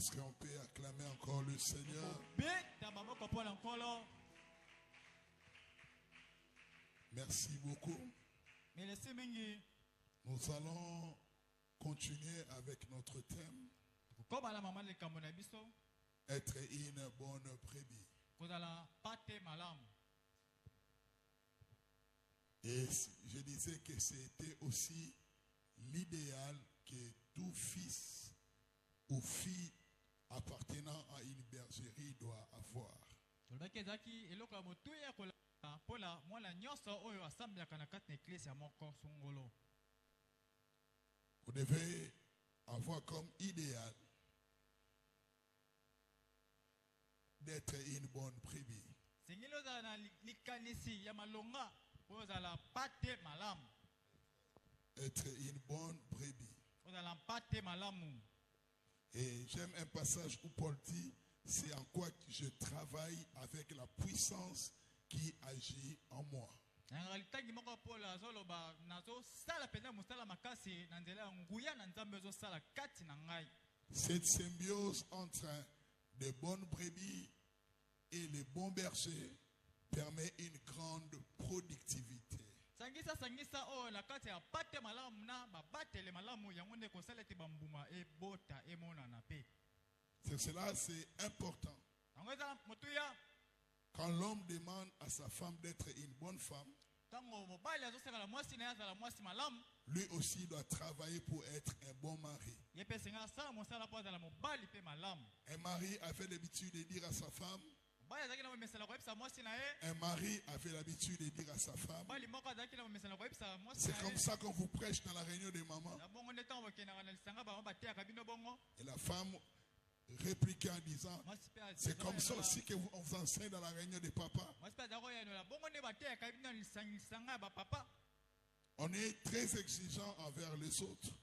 Est-ce qu'on peut acclamer encore le Seigneur? Merci beaucoup. Nous allons continuer avec notre thème. Être une bonne brebis. Et je disais que c'était aussi l'idéal que tout fils ou fille appartenant à une bergerie doit avoir. Vous devez avoir comme idéal d'être une bonne brebis. Être une bonne brebis. Et j'aime un passage où Paul dit, c'est en quoi je travaille avec la puissance qui agit en moi. Cette symbiose entre les bonnes brebis et les bons bergers permet une grande productivité. C'est cela, c'est important. Quand l'homme demande à sa femme d'être une bonne femme, lui aussi doit travailler pour être un bon mari. Un mari avait l'habitude de dire à sa femme, un mari avait l'habitude de dire à sa femme, c'est comme ça qu'on vous prêche dans la réunion des mamans. Et la femme répliquait en disant, c'est comme ça aussi qu'on vous enseigne dans la réunion des papas. On est très exigeant envers les autres.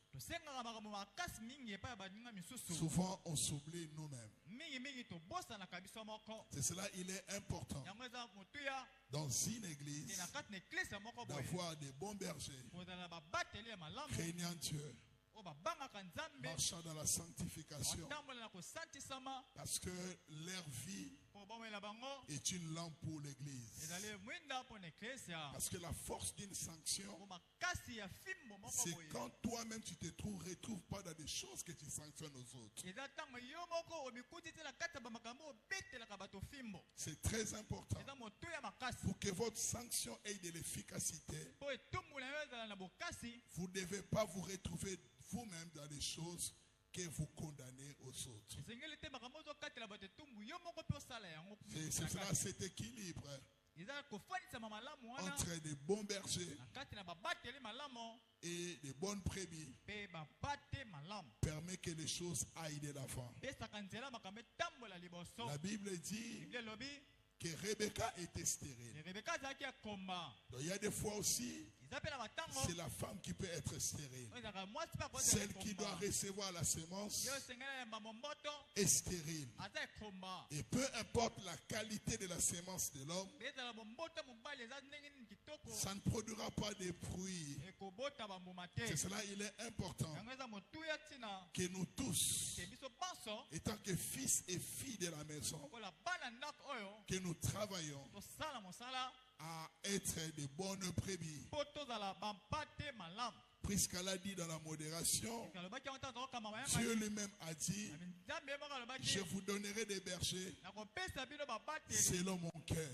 Souvent, on s'oublie nous-mêmes. C'est cela, il est important dans une église d'avoir des bons bergers, craignant Dieu, marchant dans la sanctification, parce que leur vie est une lampe pour l'église. Parce que la force d'une sanction, c'est quand toi-même tu te retrouves pas dans des choses que tu sanctionnes aux autres. C'est très important pour que votre sanction ait de l'efficacité. Vous ne devez pas vous retrouver vous-même dans des choses que vous condamnez aux autres. C'est cela, cet équilibre entre des bons bergers et des bonnes brebis permet que les choses aillent de l'avant. La Bible dit que Rebecca était stérile. Donc, il y a des fois aussi, c'est la femme qui peut être stérile. Celle qui doit recevoir la sémence est stérile. Et peu importe la qualité de la sémence de l'homme, ça ne produira pas de fruits. C'est cela, il est important que nous tous, étant que fils et filles de la maison, que nous travaillons à être de bonnes brebis. Puisqu'elle a dit dans la modération, Dieu lui-même a dit, je vous donnerai des bergers selon mon cœur.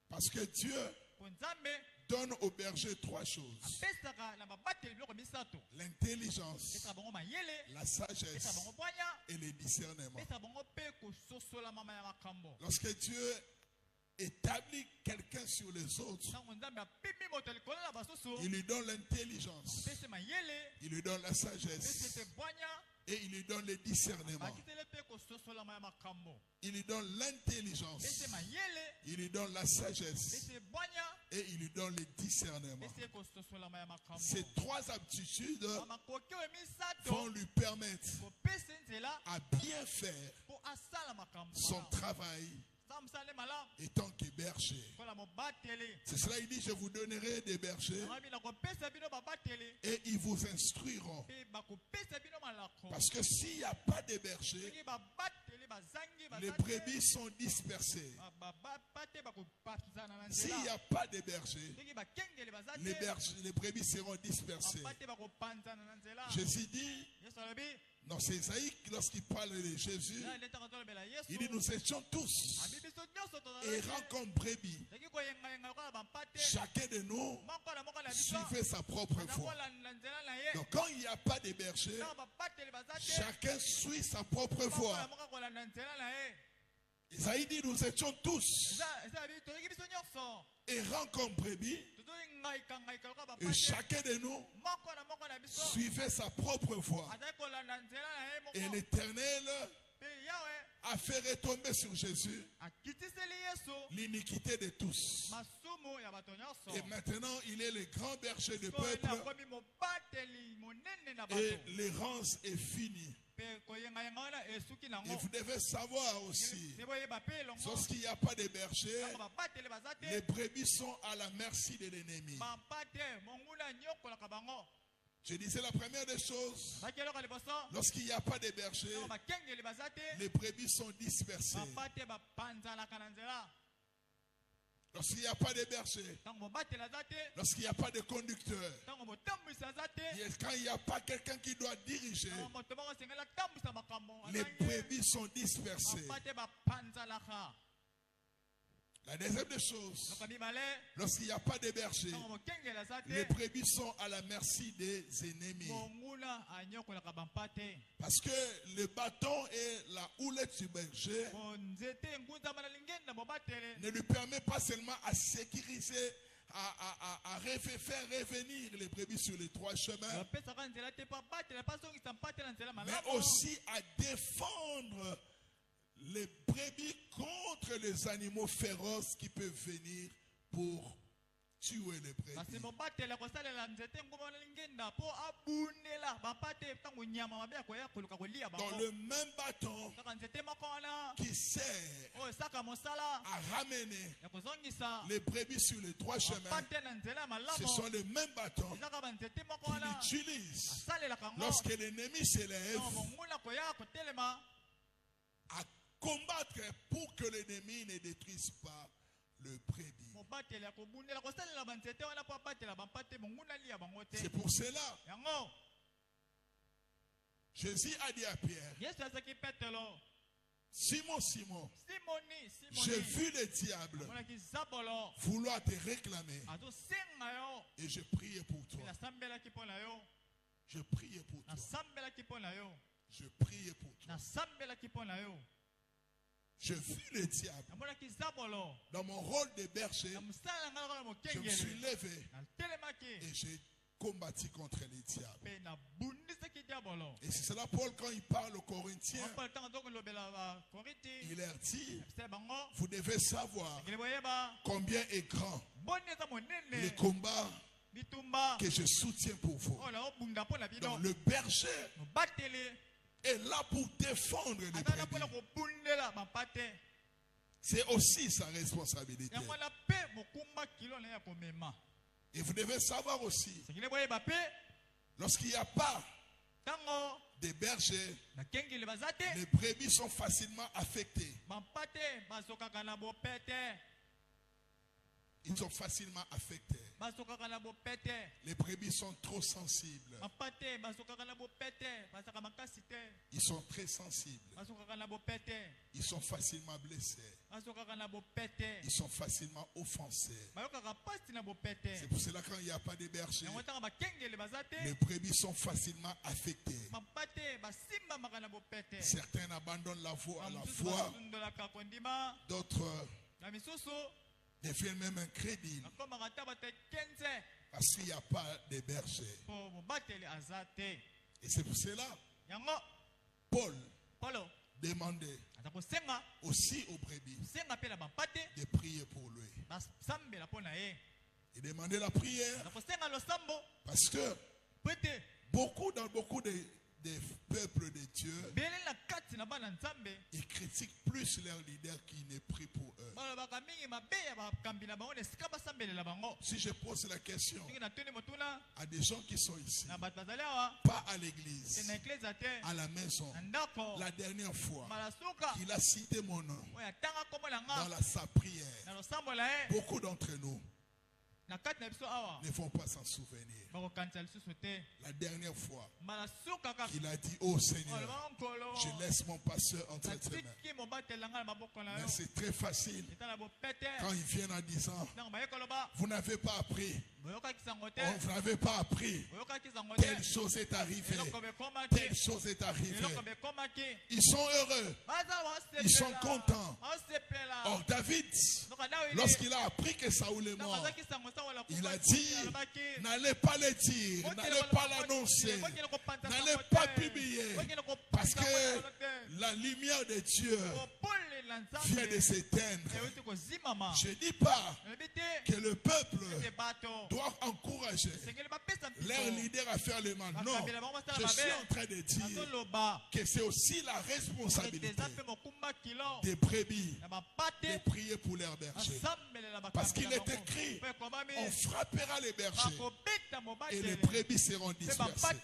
Parce que Dieu donne aux bergers trois choses: l'intelligence, la sagesse et le discernement. Lorsque Dieu établit quelqu'un sur les autres, il lui donne l'intelligence, il lui donne la sagesse et il lui donne le discernement. Il lui donne l'intelligence, il lui donne la sagesse et il lui donne le discernement. Ces trois aptitudes vont lui permettre à bien faire son travail étant que berger. C'est cela, il dit, je vous donnerai des bergers et ils vous instruiront. Parce que s'il n'y a pas de berger, les brebis sont dispersées. S'il n'y a pas de berger, les brebis seront dispersées. Jésus dit, non, c'est Isaïe, lorsqu'il parle de Jésus, il dit, nous étions tous errants comme brebis. Chacun de nous suivait sa propre voie. Donc quand il n'y a pas de berger, chacun suit sa propre voie. Isaïe dit, nous étions tous errants comme brebis. Et chacun de nous suivait sa propre voie. Et l'Éternel a fait retomber sur Jésus l'iniquité de tous. Et maintenant, il est le grand berger du peuple. Et l'errance est finie. Et vous devez savoir aussi, lorsqu'il n'y a pas de berger, les brebis sont à la merci de l'ennemi. Je disais la première des choses, lorsqu'il n'y a pas de berger, les brebis sont dispersées. Lorsqu'il n'y a pas de berger, lorsqu'il n'y a pas de conducteur, quand il n'y a pas quelqu'un qui doit diriger, les brebis sont dispersées. La deuxième des choses, lorsqu'il n'y a pas de berger, les brebis sont à la merci des ennemis. Parce que le bâton et la houlette du berger ne lui permet pas seulement à sécuriser, à faire revenir les brebis sur les trois chemins, mais aussi à défendre les brebis contre les animaux féroces qui peuvent venir pour tuer les brebis. Dans le même bâton qui sert à ramener les brebis sur les trois chemins, ce sont les mêmes bâtons qu'il utilise lorsque l'ennemi s'élève à combattre pour que l'ennemi ne détruise pas le brebis. C'est pour cela Jésus a dit à Pierre, Simon, Simon, j'ai vu le diable vouloir te réclamer et je priais pour toi. Je priais pour toi. Je priais pour toi. J'ai vu le diable. Dans mon rôle de berger, je me suis levé et j'ai combattu contre les diables. Et c'est cela Paul, quand il parle aux Corinthiens, il leur dit, vous devez savoir combien est grand le combat que je soutiens pour vous. Donc le berger est là pour défendre les brebis. C'est aussi sa responsabilité. Et vous devez savoir aussi, lorsqu'il n'y a pas de berger, les brebis sont facilement affectées. Ils sont facilement affectés. Les brebis sont trop sensibles. Ils sont très sensibles. Ils sont facilement blessés. Ils sont facilement offensés. C'est pour cela quand il n'y a pas de berger, les brebis sont facilement affectés. Certains abandonnent la foi, d'autres deviennent même incrédules parce qu'il n'y a pas de berger. Et c'est pour cela Paul demandait aussi aux brebis de prier pour lui. Il demandait la prière parce que dans beaucoup de peuples de Dieu, ils critiquent plus leurs leaders qui ne prient pour eux. Si je pose la question à des gens qui sont ici, pas à l'église, à la maison, la dernière fois qu'il a cité mon nom dans sa prière, beaucoup d'entre nous ne vont pas s'en souvenir. La dernière fois qu'il a dit, oh Seigneur, je laisse mon pasteur entre tes mains. Mais c'est très facile quand ils viennent en disant, vous n'avez pas appris. Vous n'avez pas appris. Telle chose est arrivée. Telle chose est arrivée. Ils sont heureux. Ils sont contents. Or David, lorsqu'il a appris que Saoul est mort, il a dit, n'allez pas le dire, n'allez pas l'annoncer, n'allez pas publier, parce que la lumière de Dieu vient de s'éteindre. Je ne dis pas que le peuple doit encourager leur leader à faire le mal. Non, je suis en train de dire que c'est aussi la responsabilité des brebis de prier pour leurs bergers. Parce qu'il est écrit, on frappera les bergers et les brebis seront dispersées.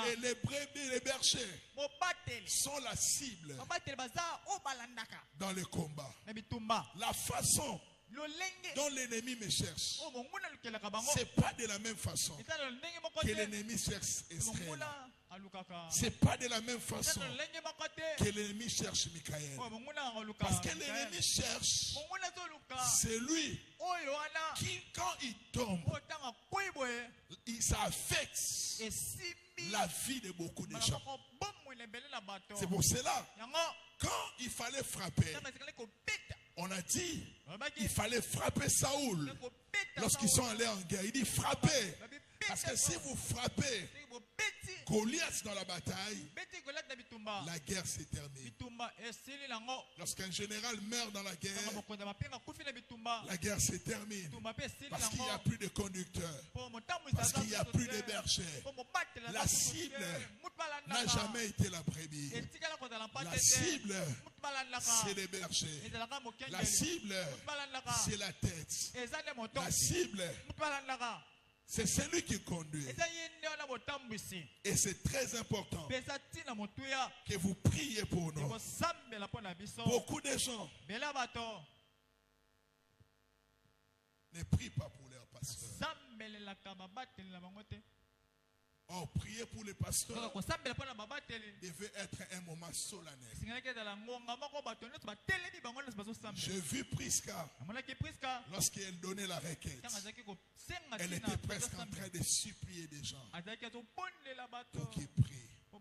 Et les brebis, les bergers sont la cible dans le combat. La façon dont l'ennemi me cherche, c'est pas de la même façon que l'ennemi cherche Esther. C'est pas de la même façon que l'ennemi cherche Michael. Parce que l'ennemi cherche celui qui, quand il tombe, ça affecte la vie de beaucoup de gens. C'est pour cela, quand il fallait frapper, on a dit il fallait frapper Saoul lorsqu'ils sont allés en guerre. Il dit frappez. Parce que si vous frappez Goliath dans la bataille, la guerre se termine. Lorsqu'un général meurt dans la guerre se termine. Parce qu'il n'y a plus de conducteurs. Parce qu'il n'y a plus de bergers. La cible n'a jamais été la brebis. La cible, c'est les bergers. La cible, c'est la tête. La cible, c'est celui qui conduit. Et c'est très important que vous priez pour nous. Beaucoup de gens ne prient pas pour leur pasteur. Or, prier pour les pasteurs devait être un moment solennel. J'ai vu Prisca lorsqu'elle donnait la requête. Elle était presque en train de supplier des gens pour qu'ils prient pour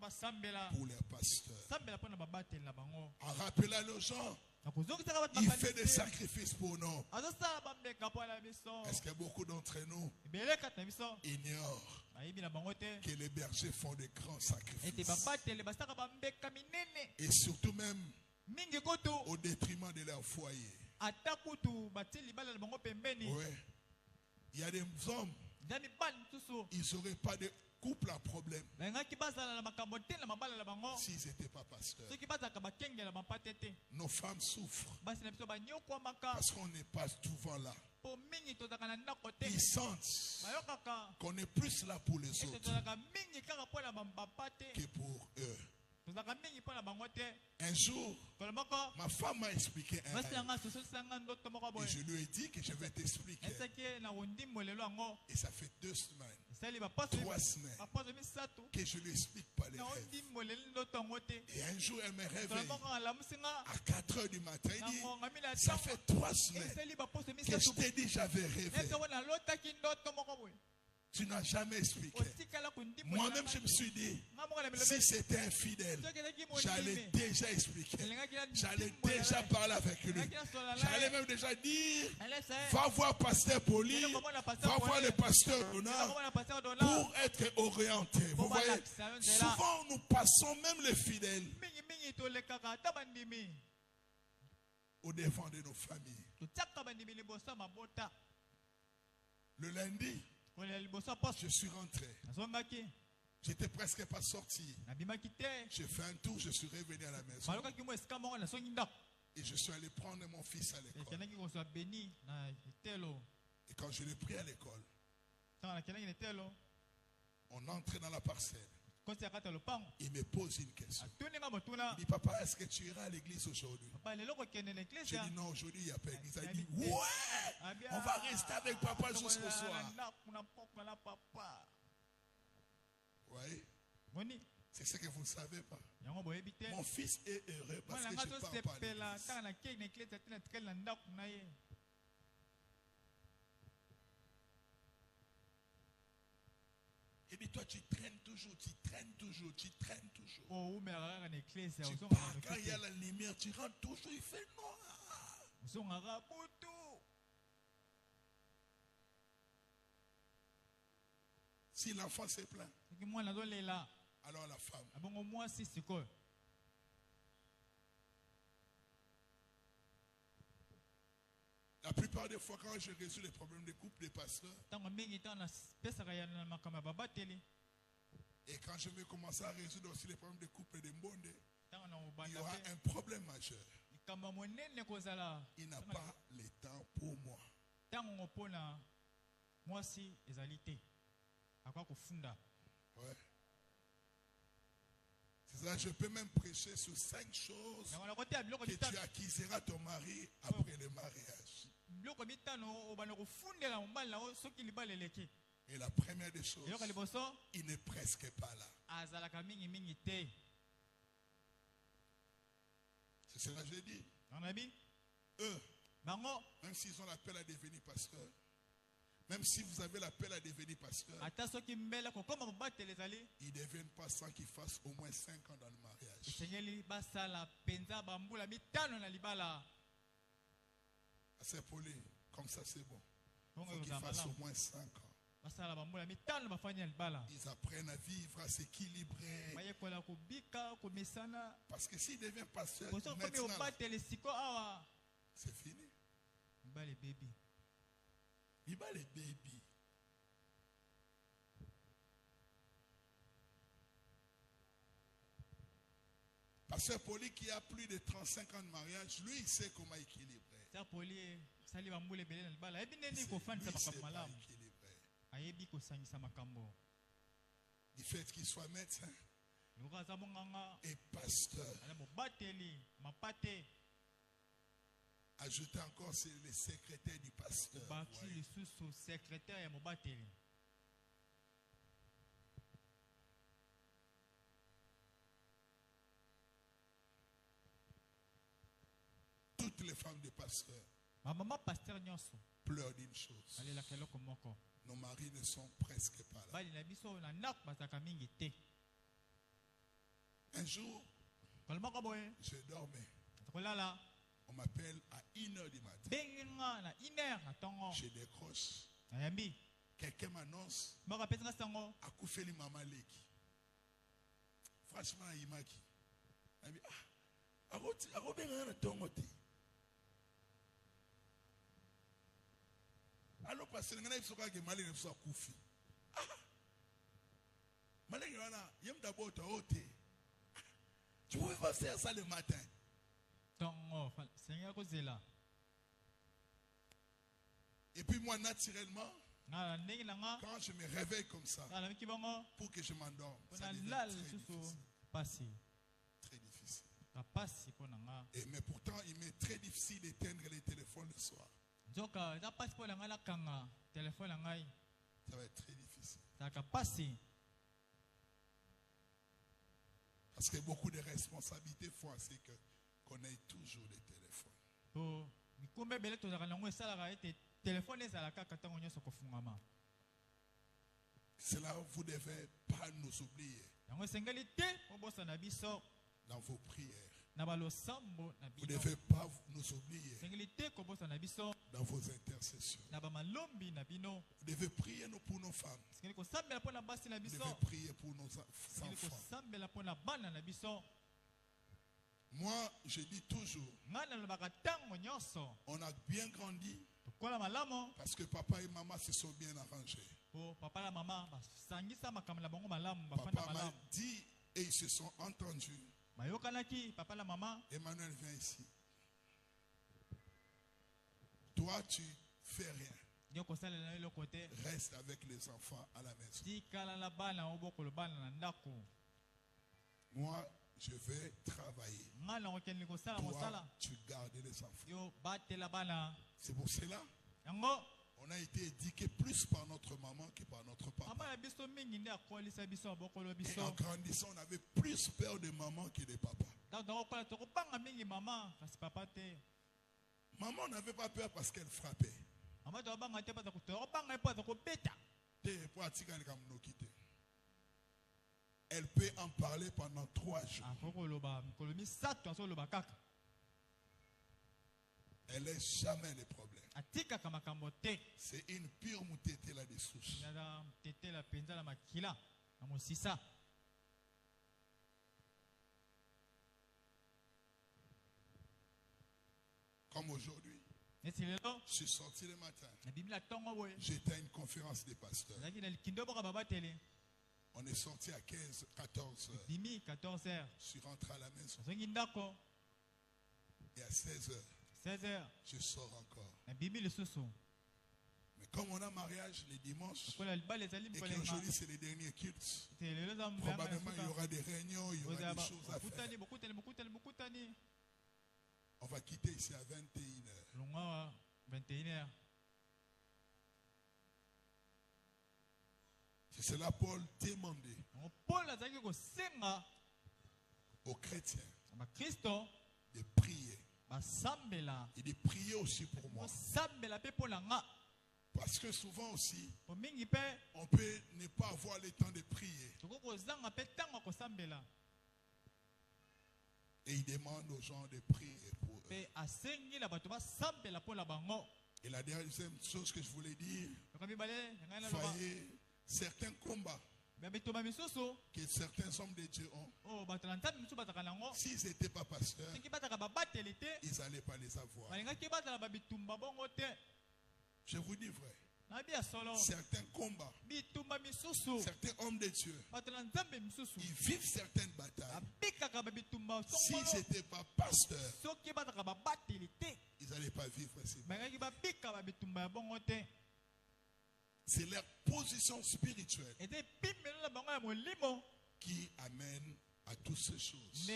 leurs pasteurs. En rappelant aux gens, il fait des sacrifices pour nous. Est-ce que beaucoup d'entre nous ignorent que les bergers font de grands sacrifices? Et surtout même au détriment de leur foyer. Oui. Il y a des hommes, ils n'auraient pas de couple à problème s'ils n'étaient pas pasteurs. Nos femmes souffrent parce qu'on n'est pas souvent là. Ils sentent qu'on est plus là pour les autres que pour eux. Un jour, ma femme m'a expliqué un rêve. Et je lui ai dit que je vais t'expliquer. Et ça fait 2 semaines, 3 semaines que je ne lui explique pas les rêves. Et un jour, elle me réveille à 4 h du matin. Elle dit, ça fait 3 semaines que je t'ai dit j'avais rêvé. Tu n'as jamais expliqué. Moi-même, je me suis dit, si c'était infidèle, j'allais déjà expliquer. J'allais déjà parler avec lui. J'allais même déjà dire, va voir pasteur Poli, va voir le pasteur Donald pour être orienté. Vous voyez, souvent nous passons même les fidèles au devant de nos familles. Le lundi, je suis rentré. J'étais presque pas sorti. J'ai fait un tour, je suis revenu à la maison. Et je suis allé prendre mon fils à l'école. Et quand je l'ai pris à l'école, on entrait dans la parcelle. Il me pose une question. Il dit, papa, est-ce que tu iras à l'église aujourd'hui? J'ai dit, non, aujourd'hui, il n'y a pas d'église. Il dit, ouais, on va rester avec papa jusqu'au soir. Oui. C'est ce que vous ne savez pas. Mon fils est heureux parce que je ne pars pas à l'église. Il dit, toi, tu traînes toujours, tu traînes toujours, tu traînes toujours. Tu pars quand il y a la lumière, tu rentres toujours, il fait noir. Si l'enfant se plaint, alors la femme. La plupart des fois, quand je résous les problèmes de couple des pasteurs, et quand je vais commencer à résoudre aussi les problèmes de couple des mbonde, il y aura un problème majeur. Il n'a pas le temps pour moi. Ouais. C'est ça, je peux même prêcher sur 5 choses que tu acquiseras ton mari après le mariage. Et la première des choses, il n'est presque pas là. C'est ce que j'ai dit. Eux, même s'ils ont l'appel à devenir pasteur, même si vous avez l'appel à devenir pasteur, ils ne deviennent pas sans qu'ils fassent au moins 5 ans dans le mariage. C'est poli, comme ça c'est bon. Il faut qu'ils fassent au moins 5 ans. Ils apprennent à vivre, à s'équilibrer. Parce que s'ils deviennent pasteurs, c'est fini. Il bat les bébés. Pasteur Poli qui a plus de 35 ans de mariage, lui il sait comment équilibrer. Du fait qu'il soit médecin et pasteur. Ajoutez encore, c'est le secrétaire du pasteur. Toutes les femmes de pasteurs pleurent d'une chose. Nos maris ne sont presque pas là. Un jour, je dormais. On m'appelle à 1h du matin. Je décroche. Quelqu'un m'annonce à Koufeli Mama Leki. Franchement, il m'a dit, alors parce que nous sommes que Malé ne soit Koufi. Malé yana yem d'abord ta haute. Tu pouvais pas faire ça le matin. Et puis moi naturellement, quand je me réveille comme ça, pour que je m'endorme, ça devient très difficile. Très difficile. Mais pourtant, il m'est très difficile d'éteindre les téléphones le soir. Ça va être très difficile. Parce que beaucoup de responsabilités font ainsi qu'on ait toujours des téléphones. Cela, vous ne devez pas nous oublier dans vos prières. Vous ne devez pas nous oublier dans vos intercessions. Vous devez prier pour nos femmes. Vous devez prier pour nos enfants. Moi, je dis toujours, on a bien grandi Parce que papa et maman se sont bien arrangés. Papa m'a dit et ils se sont entendus. Emmanuel, viens ici. Toi, tu fais rien. Reste avec les enfants à la maison. Moi, je vais travailler. Toi, tu gardes les enfants. C'est pour cela on a été éduqué plus par notre maman que par notre papa. Et en grandissant, on avait plus peur de maman que de papa. Maman n'avait pas peur parce qu'elle frappait. Elle peut en parler pendant 3 jours. Elle n'est jamais le problème. C'est une pure moutété là-dessous. Comme aujourd'hui, je suis sorti le matin. J'étais à une conférence des pasteurs. On est sorti à 14 heures. Je suis rentré à la maison. Et à 16 heures. Je sors encore. Mais comme on a mariage les dimanches et qu'aujourd'hui c'est les derniers cultes, probablement il y aura des réunions, il y aura des choses à faire. On va quitter ici à 21h. C'est cela Paul demandait aux chrétiens de prier. Et de prier aussi pour moi. Parce que souvent aussi, on peut ne pas avoir le temps de prier. Et il demande aux gens de prier pour eux. Et la deuxième chose que je voulais dire, voyez, certains combats que certains hommes de Dieu ont, s'ils n'étaient pas pasteurs, ils n'allaient pas les avoir. Je vous dis vrai. Certains combats, certains hommes de Dieu, ils vivent certaines batailles. S'ils n'étaient pas pasteurs, ils n'allaient pas vivre ces batailles. C'est leur position spirituelle qui amène à toutes ces choses.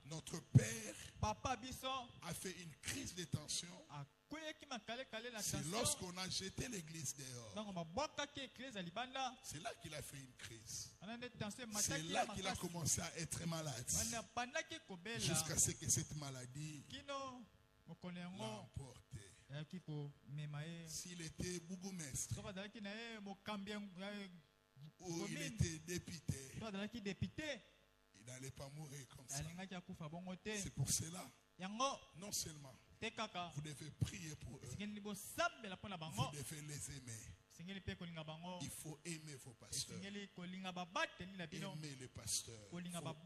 Notre père a fait une crise de tension. C'est lorsqu'on a jeté l'église dehors. C'est là qu'il a fait une crise. C'est là qu'il a commencé à être malade. Jusqu'à ce que cette maladie l'a emporté. S'il était bourgmestre ou il était député, il n'allait pas mourir comme ça. C'est pour cela, non seulement vous devez prier pour eux, vous devez les aimer. Il faut aimer vos pasteurs. Aimer les pasteurs. Il faut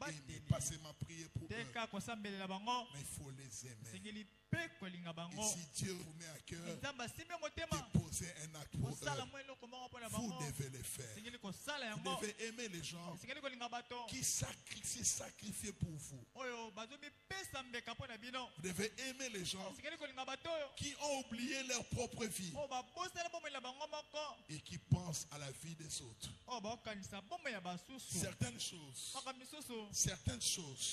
aimer, pas seulement prier pour eux, mais il faut les aimer. Et si Dieu vous met à cœur de poser un acte pour eux, vous devez le faire. Vous devez aimer les gens qui se sacrifient pour vous. Vous devez aimer les gens qui ont oublié leur propre vie et qui pensent à la vie des autres. Certaines choses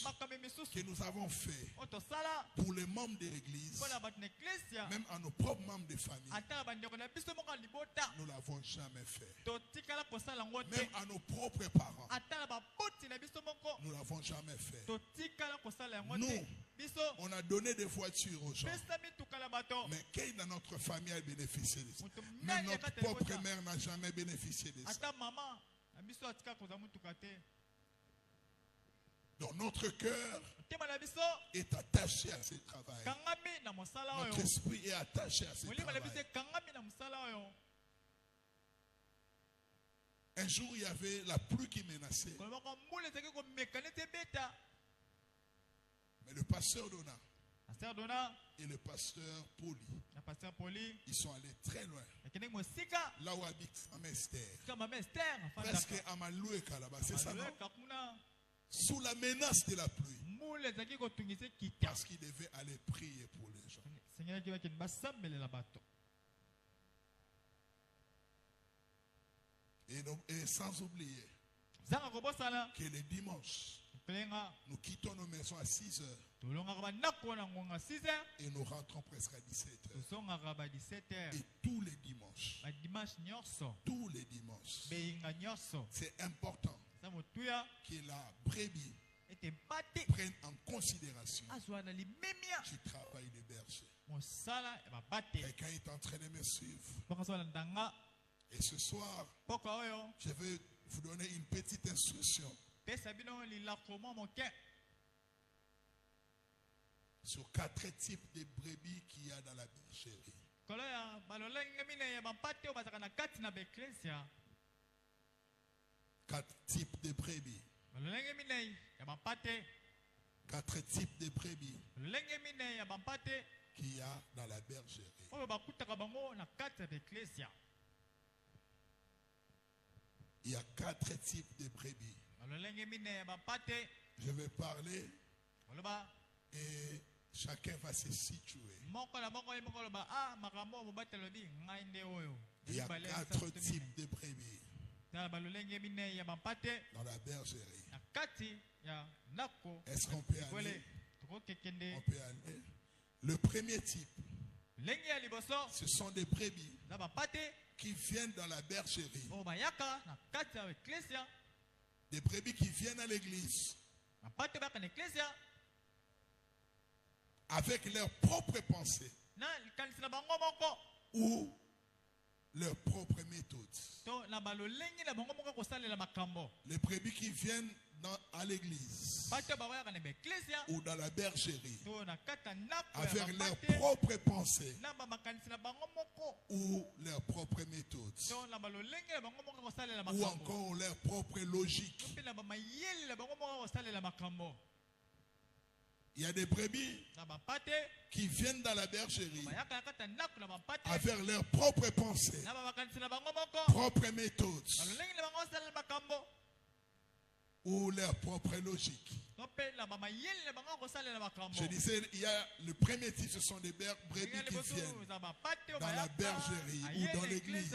que nous avons fait pour les membres de l'église, même à nos propres membres de famille, nous ne l'avons jamais fait. Même à nos propres parents, nous ne l'avons jamais fait. Nous, on a donné des voitures aux gens, mais qui dans notre famille a bénéficié de ça? Même notre propre mère n'a jamais bénéficié de ça. Donc notre cœur est attaché à ce travail. Notre esprit est attaché à ce travail. Un jour, il y avait la pluie qui menaçait. Mais le pasteur Donat et le pasteur Poli. Ils sont allés très loin. Là où habite Maman Esther. Presque à Maloueka là-bas, c'est ça, non? Sous la menace de la pluie. Parce qu'il devait aller prier pour les gens. Et sans oublier que les dimanches, nous quittons nos maisons à 6 heures. Et nous rentrons presque à 17 heures. Et tous les dimanches, c'est important que la brebis prenne en considération du travail de berger. Quelqu'un est en train de me suivre. Et ce soir, je vais vous donner une petite instruction sur 4 types de brebis qu'il y a dans la bergerie. 4 types de brebis. 4 types de brebis qu'il y a dans la bergerie. Il y a 4 types de brebis. Je vais parler et chacun va se situer. Il y a 4 types de brebis dans la bergerie. Est-ce qu'on peut aller? On peut aller. Le premier type, ce sont des brebis qui viennent dans la bergerie. Des brebis qui viennent à l'église avec leurs propres pensées ou leurs propres méthodes. Les brebis qui viennent à l'église ou dans la bergerie avec leurs propres pensées ou leurs propres méthodes ou encore leur propre logique. Il y a des brebis qui viennent dans la bergerie avec leurs propres pensées, propres méthodes ou leur propre logique. Je disais, il y a le premier type, ce sont des brebis qui viennent dans la bergerie ou dans l'église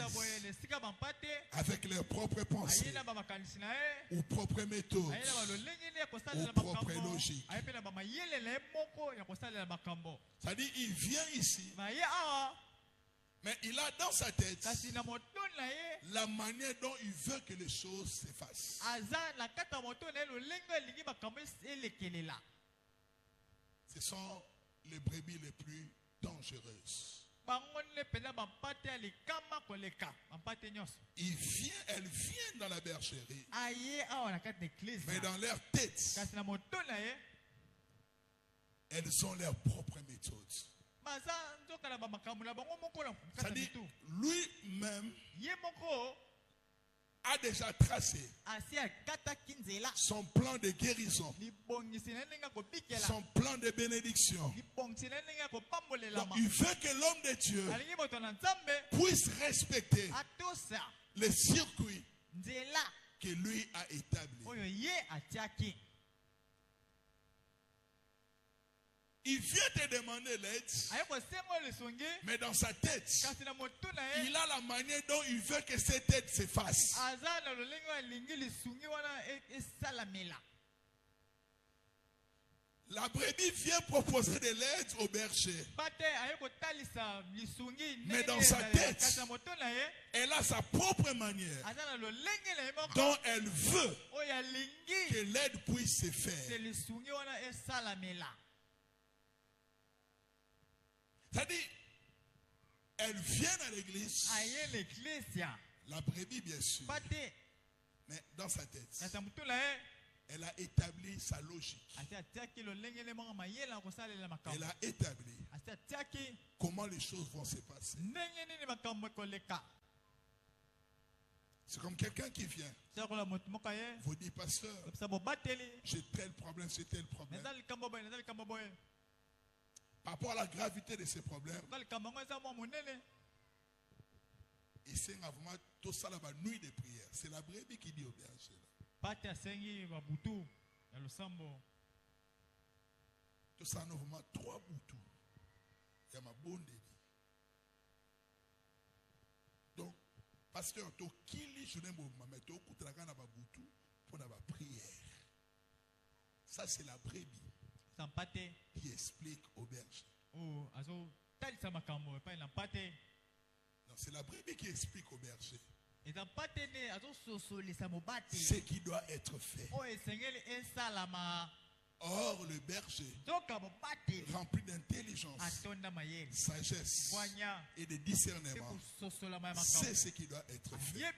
avec leurs propres pensées ou propres méthodes ou propre logique. C'est-à-dire, il vient ici, mais il a dans sa tête la manière dont il veut que les choses s'effacent. Ce sont les brebis les plus dangereuses. Elles viennent dans la bergerie, mais dans leur tête, elles ont leur propre méthode. C'est-à-dire, lui-même a déjà tracé son plan de guérison, son plan de bénédiction. Donc, il veut que l'homme de Dieu puisse respecter les circuits que lui a établis. Il vient te demander l'aide, mais dans sa tête, il a la manière dont il veut que cette aide s'efface. La brebis vient proposer de l'aide au berger, mais dans sa tête, elle a sa propre manière dont elle veut que l'aide puisse se faire. C'est-à-dire, elles viennent à l'église, la brebis bien sûr, mais dans sa tête, elle a établi sa logique. Elle a établi comment les choses vont se passer. C'est comme quelqu'un qui vient, vous dit, pasteur, j'ai tel problème, c'est tel problème. par rapport à la gravité de ces problèmes, et c'est vraiment tout ça la nuit de prière. C'est la brebis qui dit au berger. Tout ça, nous avons 3 boutous. Il y a ma bonne débit. Donc, pasteur, tu kili je n'aime pas mais tu kutraka na ba boutou pour la prière. Ça c'est la brebis qui explique au berger. Non, c'est la brebis qui explique au berger ce qui doit être fait. Or, le berger, rempli d'intelligence, sagesse et de discernement, c'est ce qui doit être fait.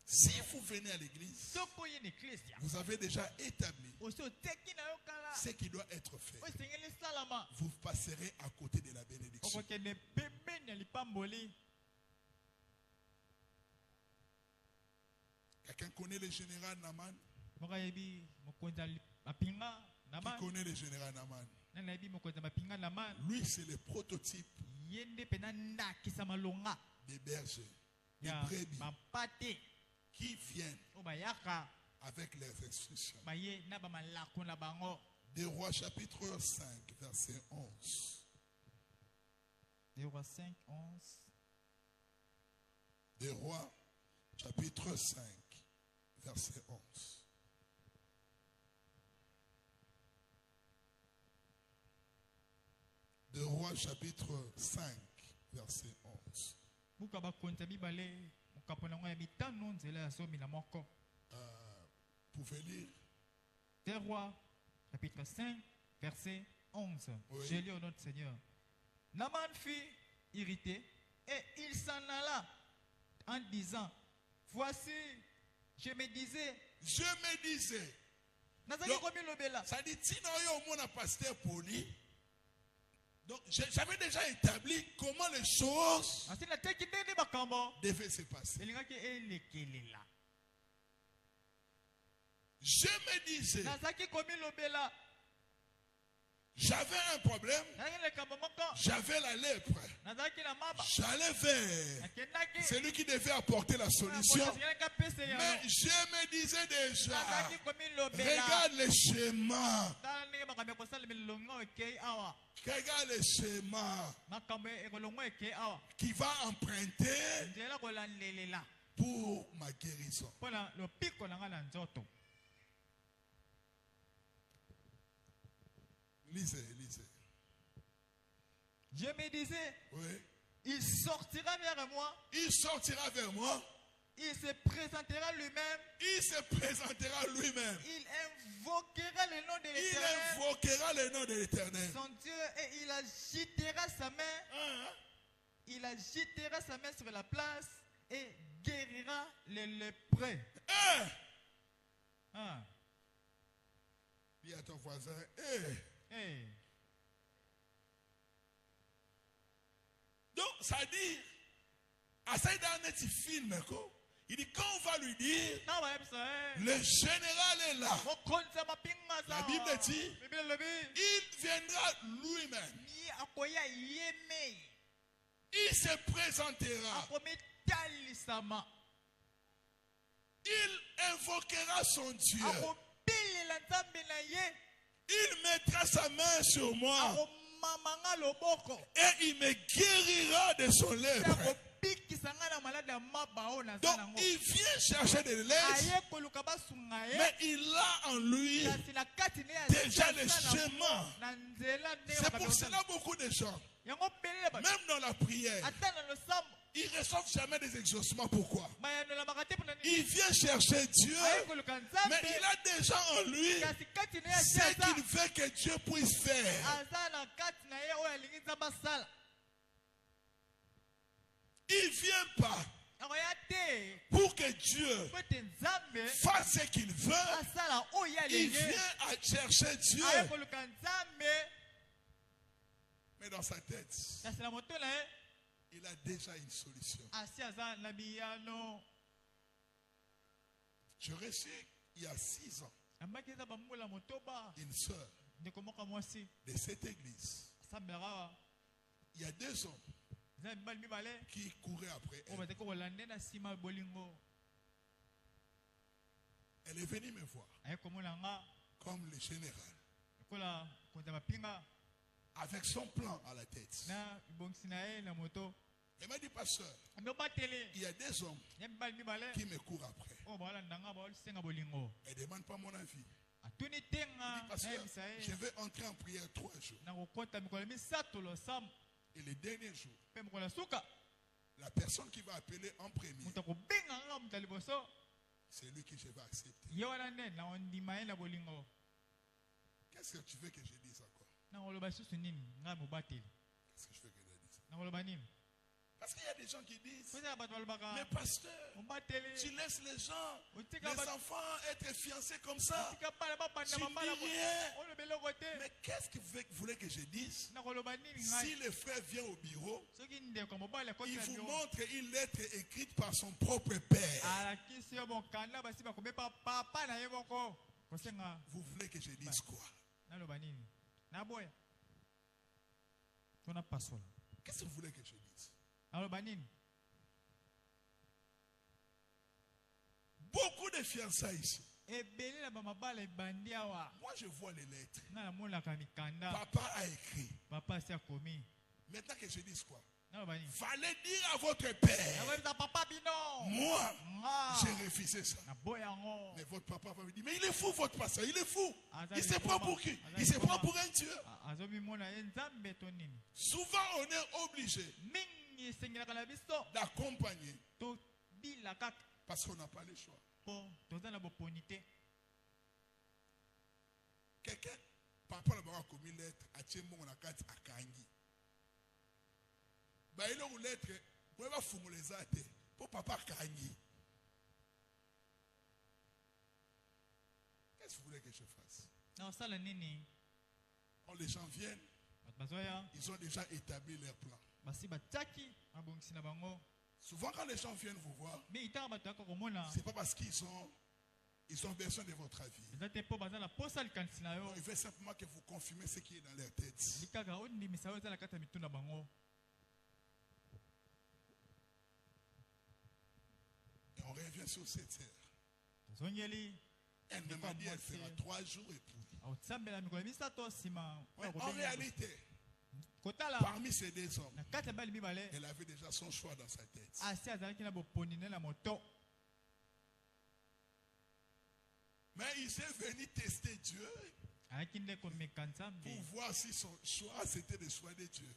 Si vous venez à l'église, vous avez déjà établi ce qui doit être fait. Vous passerez à côté de la bénédiction. Quelqu'un connaît le général Naman? Qui connaît le général Naman? Lui, c'est le prototype des bergers, des brebis qui viennent avec les instructions. Des Rois chapitre 5, verset 11. Des Rois 5, 11. Des Rois chapitre 5, verset 11. Des Rois chapitre 5, verset 11. Vous pouvez lire? Des Rois chapitre 5, verset 11. Oui. J'ai lu au nom de Seigneur. Naman fut irrité et il s'en alla en disant: voici, je me disais. Donc, ça dit, si nous avons un pasteur poli, donc j'avais déjà établi comment les choses devaient se passer. Je me disais, j'avais un problème, j'avais la lèpre, j'allais vers celui qui devait apporter la solution, mais je me disais déjà, regarde le schéma, qui va emprunter pour ma guérison. Lisez. Je me disais, oui. Il sortira vers moi. Il se présentera lui-même. Il invoquera le nom de l'Éternel. Son Dieu, et il agitera sa main. Il agitera sa main sur la place et guérira les lépreux. Dis à ton voisin, Donc, ça dit, à ça, il dit, quand on va lui dire, le général est là. La Bible dit, il viendra lui-même. Il se présentera. Il invoquera son Dieu. Il mettra sa main sur moi et il me guérira de son lèpre. Donc il vient chercher de l'aide, mais il a en lui déjà le schéma. C'est pour cela beaucoup de gens, même dans la prière, ils ne reçoivent jamais des exaucements. Pourquoi? Il vient chercher Dieu, mais il a déjà en lui ce qu'il veut que Dieu puisse faire. Il ne vient pas pour que Dieu fasse ce qu'il veut. Il vient à chercher Dieu. Mais dans sa tête, il a déjà une solution. Je reçus il y a 6 ans, une sœur de cette église, il y a 2 ans, qui courait après elle. Elle est venue me voir comme le général, avec son plan à la tête. Elle m'a dit, pasteur, il y a des hommes qui me courent après. Elle ne demande pas mon avis. Elle dit, pasteur, je vais entrer en prière 3 jours. Et le dernier jour, la personne qui va appeler en premier, c'est lui que je vais accepter. Qu'est-ce que tu veux que je dise encore? Qu'est-ce que je veux que je dise? Parce qu'il y a des gens qui disent, mais pasteur, tu laisses les gens, les enfants être fiancés comme ça. Tu dis rien. Mais qu'est-ce que vous voulez que je dise? Si le frère vient au bureau, il vous montre une lettre écrite par son propre père. Vous voulez que je dise quoi? Qu'est-ce que vous voulez que je dise? Beaucoup de fiançailles ici. Moi je vois les lettres. Papa a écrit. Maintenant que je dise quoi? Fallait dire à votre père. Moi, j'ai refusé ça. Mais votre papa va me dire, mais il est fou votre pasteur, il est fou. Il se prend pour qui? Il se prend pour un Dieu. Souvent on est obligé d'accompagner parce qu'on n'a pas le choix. Quelqu'un, papa a commis une lettre à Tchembo, on a 4 à Kangi. Il a une lettre, pour les athées, pour papa Kangi. Qu'est-ce que vous voulez que je fasse? Quand les gens viennent, ils ont déjà établi leur plan. Souvent quand les gens viennent vous voir, c'est pas parce qu'ils ont besoin de votre avis. Ils veulent simplement que vous confirmez ce qui est dans leur tête. Et on revient sur cette sœur. Elle m'a dit qu'elle fera 3 jours et puis. En réalité, parmi ces 2 hommes, elle avait déjà son choix dans sa tête. Mais il s'est venu tester Dieu pour voir si son choix c'était le choix de Dieu.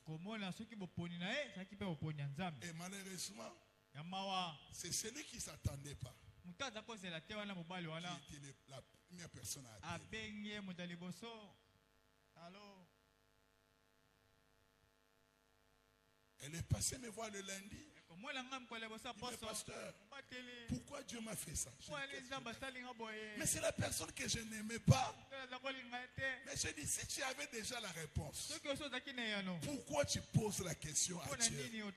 Et malheureusement, c'est celui qui ne s'attendait pas qui était la première personne à appeler. Elle est passée me voir le lundi. Mais pasteur, pourquoi Dieu m'a fait ça? Mais c'est la personne que je n'aimais pas. Mais je dis, si tu avais déjà la réponse, pourquoi tu poses la question à Dieu?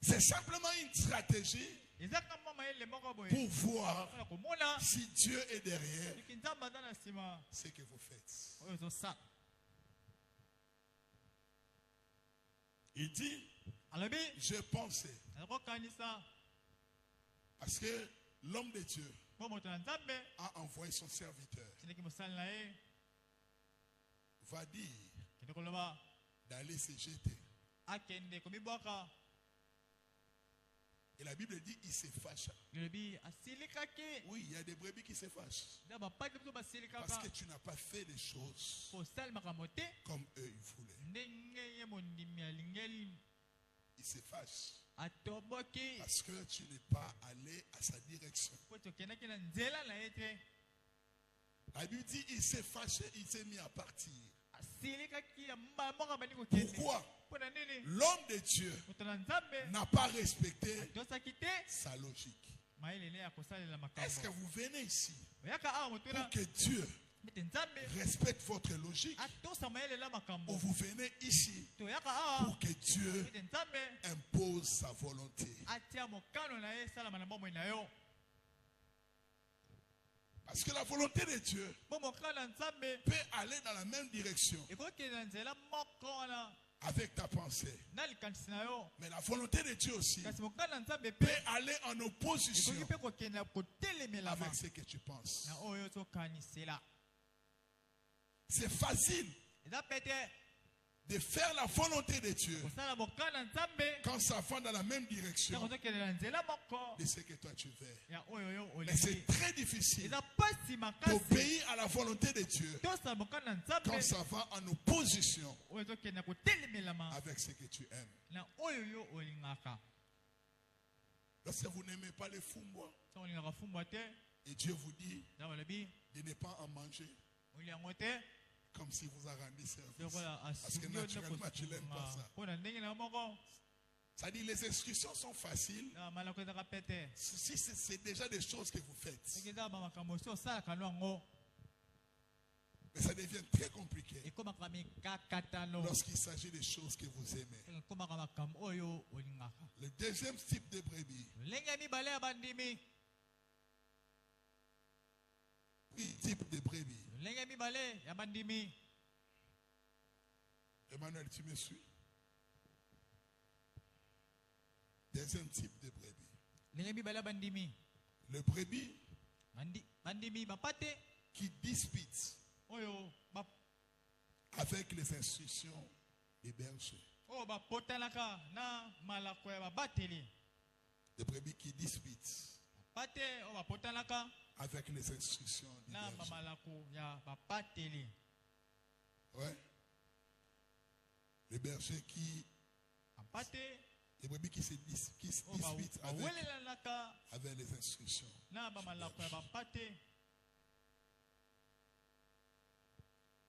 C'est simplement une stratégie pour voir si Dieu est derrière ce que vous faites. Il dit, je pensais. Parce que l'homme de Dieu a envoyé son serviteur. Va dire d'aller se jeter. Et la Bible dit, il se fâcha. Oui, il y a des brebis qui se fâchent. Parce que tu n'as pas fait les choses comme eux ils voulaient. Il se fâche. Parce que tu n'es pas allé à sa direction. La Bible dit, il s'est fâché, il s'est mis à partir. Pourquoi? L'homme de Dieu n'a pas respecté sa logique. Est-ce que vous venez ici pour que Dieu respecte votre logique, ou vous venez ici pour que Dieu impose sa volonté? Parce que la volonté de Dieu peut aller dans la même direction avec ta pensée. Mais la volonté de Dieu aussi peut aller en opposition avec ce que tu penses. C'est facile de faire la volonté de Dieu quand ça va dans la même direction de ce que toi tu veux. Mais c'est très difficile d'obéir à la volonté de Dieu quand ça va en opposition avec ce que tu aimes. Lorsque vous n'aimez pas les fumbois et Dieu vous dit de ne pas en manger, comme si vous a rendu service. Parce que naturellement, tu n'aimes pas ça. Ça dit, les instructions sont faciles si c'est déjà des choses que vous faites. Mais ça devient très compliqué lorsqu'il s'agit des choses que vous aimez. Le deuxième type de brebis. Type de brebis. Emmanuel, tu me suis? Deuxième type de brebis. Le brebis qui dispute avec les instructions des bergers. Le brebis qui dispute avec les instructions du berger. Ouais. Le berger qui... Les brebis qui se disputent avec les instructions.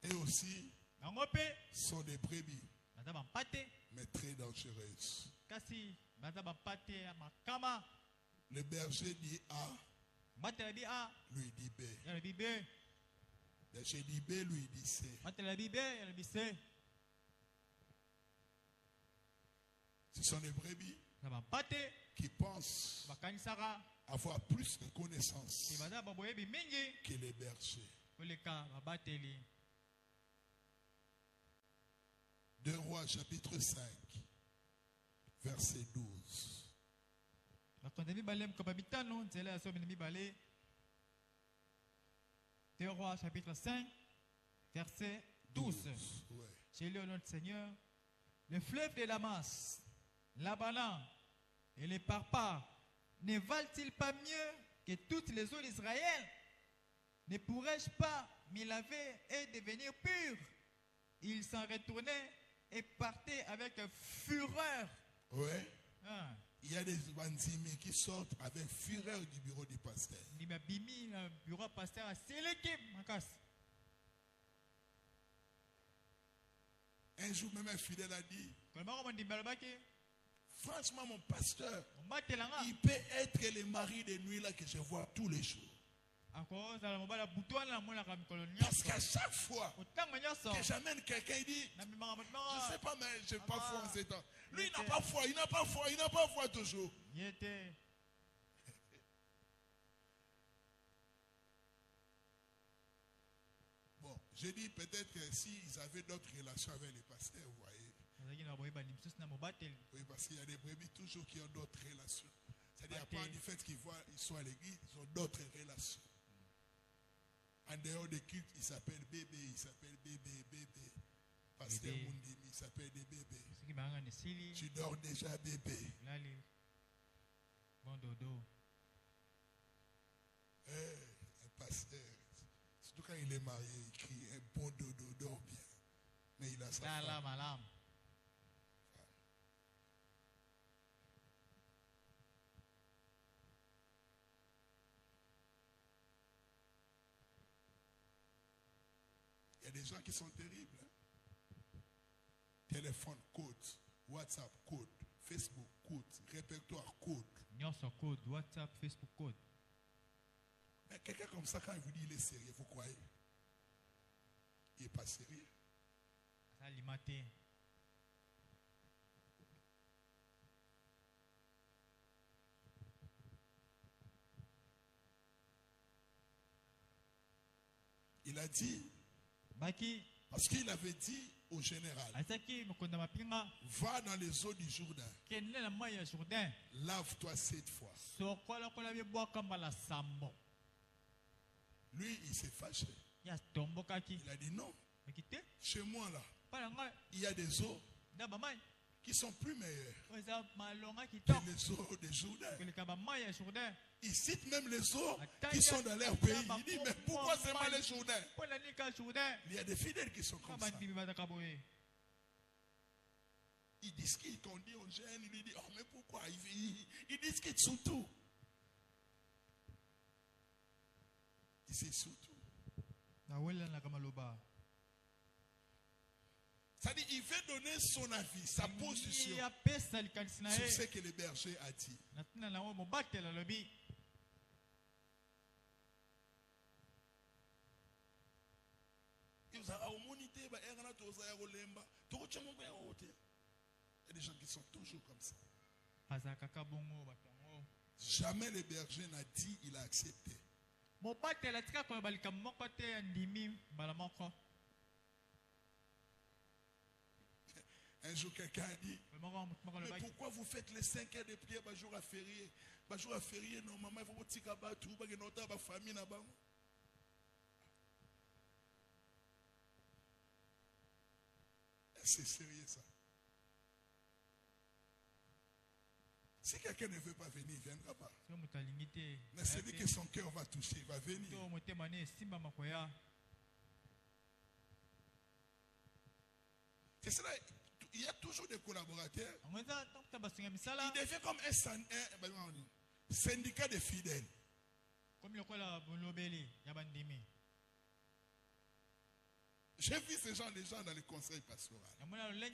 Et aussi, sont des brebis, mais très dangereuses. Le berger dit A, lui dit B. Le berger dit B, lui dit C. Ce sont des brebis qui pensent avoir plus de connaissances que les bergers. 2 Rois chapitre 5, verset 12. 2 Rois chapitre 5, verset 12. J'ai lu au nom du Seigneur. Le fleuve de Damas, l'Abalan et les Parpas ne valent-ils pas mieux que toutes les eaux d'Israël? Ne pourrais-je pas m'y laver et devenir pur? Il s'en retournait et partait avec fureur. Oui. Il y a des bandits qui sortent avec fureur du bureau du pasteur. Un jour même un fidèle a dit, franchement mon pasteur, il peut être le mari de nuit là que je vois tous les jours. Parce qu'à chaque fois que j'amène quelqu'un, il dit, je ne sais pas, mais je n'ai pas foi en ces temps. Lui, il n'a pas foi, il n'a pas foi, il n'a pas foi toujours. Bon, je dis peut-être que s'ils avaient d'autres relations avec les pasteurs, vous voyez. Oui, parce qu'il y a des brebis toujours qui ont d'autres relations. C'est-à-dire, à part du fait qu'ils sont à l'église, ils ont d'autres relations. En dehors des cultes, il s'appelle bébé, il s'appelle bébé. Pasteur Mundimi, il s'appelle des bébés. Tu dors déjà bébé. Bon dodo. Un pasteur, surtout quand il est marié, il crie un bon dodo, dort bien. Mais il a sa femme. Il y a des gens qui sont terribles. Téléphone, code. WhatsApp, code. Facebook, code. Répertoire, code. Code. WhatsApp, Facebook, code. Mais quelqu'un comme ça, quand il vous dit il est sérieux, vous croyez? Il n'est pas sérieux. Il a dit, parce qu'il avait dit au général, va dans les eaux du Jourdain, lave-toi 7 fois. Lui, il s'est fâché. Il a dit non. Chez moi là, il y a des eaux qui sont plus meilleures que les eaux des Jourdain. Il cite même les eaux qui sont dans leur pays. Il dit, mais pourquoi c'est mal les Jourdain? Il y a des fidèles qui sont comme ça. Ils discutent, quand on dit aux jeunes, il dit, oh mais pourquoi? Ils discutent sous tout. C'est sous tout. C'est-à-dire, il veut donner son avis, sa position sur ce que le berger a dit. Il y a des gens qui sont toujours comme ça. Jamais le berger n'a dit, il a accepté. Un jour, quelqu'un a dit, mais pourquoi vous faites les 5 heures de prière par jour à férié? Par jour à férié, normalement, il faut que vous ayez tout, parce que nous avons famille là-bas. C'est sérieux ça. Si quelqu'un ne veut pas venir, il ne viendra pas. Mais celui que son cœur va toucher, il va venir. C'est cela. Il y a toujours des collaborateurs. Il devient comme un syndicat de fidèles. J'ai vu ces gens, les gens dans le conseil pastoral.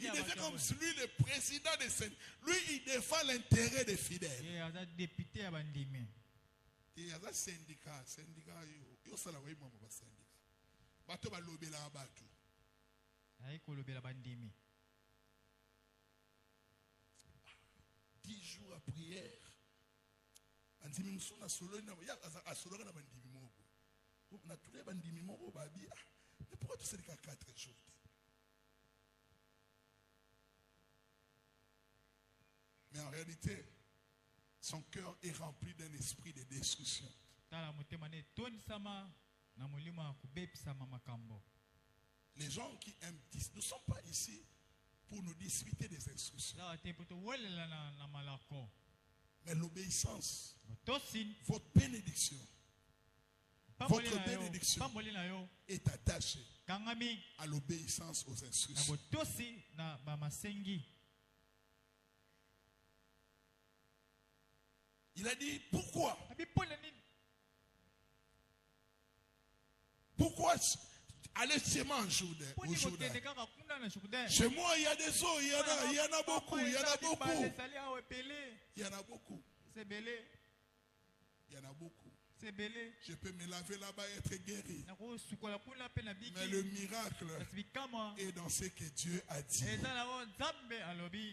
Il devient comme celui, le président des syndicat. Lui, il défend l'intérêt des fidèles. Il y a un syndicat. Il y a un syndicat. 10 jours à prière. Mais pourquoi tu sais qu'à 4 jours? Mais en réalité, son cœur est rempli d'un esprit de destruction. Les gens qui aiment, nous ne sommes pas ici pour nous discuter des instructions. Mais l'obéissance, votre bénédiction, votre bénédiction est attachée à l'obéissance aux instructions. Il a dit, pourquoi? Pourquoi aller chez moi en Jourdain? Chez moi, il y a des eaux, il y en a beaucoup, il y en a beaucoup. Il y en a beaucoup. Il y en a beaucoup. Je peux me laver là-bas et être guéri. Mais le miracle est dans ce que Dieu a dit.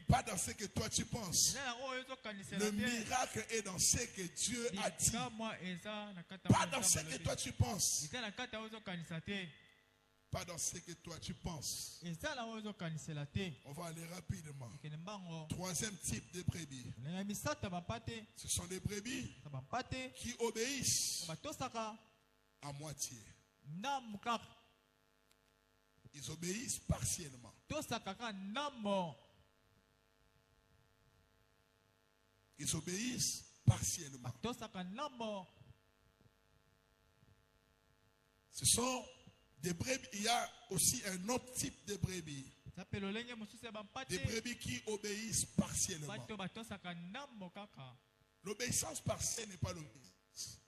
Pas dans ce que toi tu penses. Le miracle est dans ce que Dieu a dit. Pas dans ce que toi tu penses. Pas dans ce que toi tu penses. On va aller rapidement. 3e type de brebis. Ce sont des brebis qui obéissent à moitié. Ils obéissent partiellement. Ils obéissent partiellement. Ce sont des brebis. Il y a aussi un autre type de brebis. Des brebis qui obéissent partiellement. L'obéissance partielle n'est pas l'obéissance.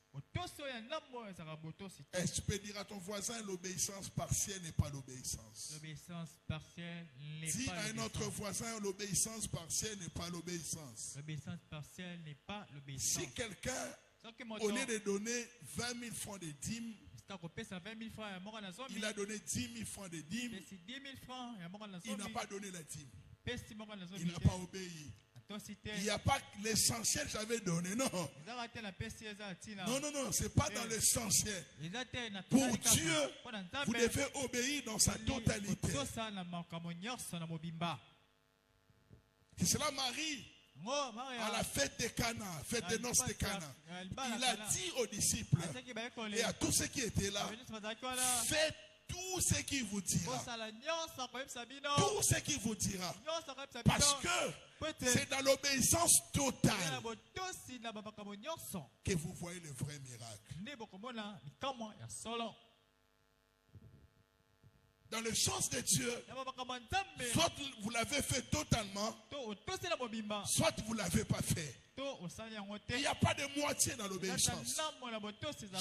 Est-ce que tu peux dire à ton voisin, l'obéissance partielle n'est pas l'obéissance? Dis à un autre voisin, l'obéissance partielle n'est pas l'obéissance. Si quelqu'un, au lieu de donner 20 000 francs de dîmes, il a donné 10 000 francs de dîmes, il n'a pas donné la dîme. Il n'a pas obéi. Il n'y a pas l'essentiel que j'avais donné, non. Non, non, non, ce n'est pas dans l'essentiel. Pour Dieu, vous devez obéir dans sa totalité. Et cela Marie, à la fête de Cana, fête de noces de Cana, il a dit aux disciples et à tous ceux qui étaient là, faites tout ce qu'il vous dira. Tout ce qu'il vous dira. Parce que c'est dans l'obéissance totale que vous voyez le vrai miracle. Dans le sens de Dieu, soit vous l'avez fait totalement, soit vous ne l'avez pas fait. Il n'y a pas de moitié dans l'obéissance.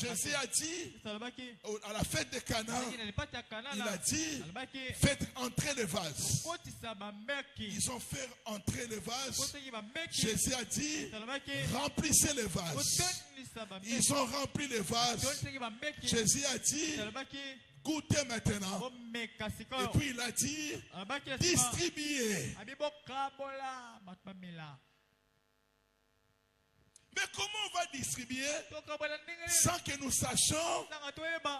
Jésus a dit, à la fête de Cana, il a dit, faites entrer les vases. Ils ont fait entrer les vases. Jésus a dit, remplissez les vases. Ils ont rempli les vases. Jésus a dit, goûtez maintenant. Et puis il a dit, distribuez. Mais comment on va distribuer sans que nous sachions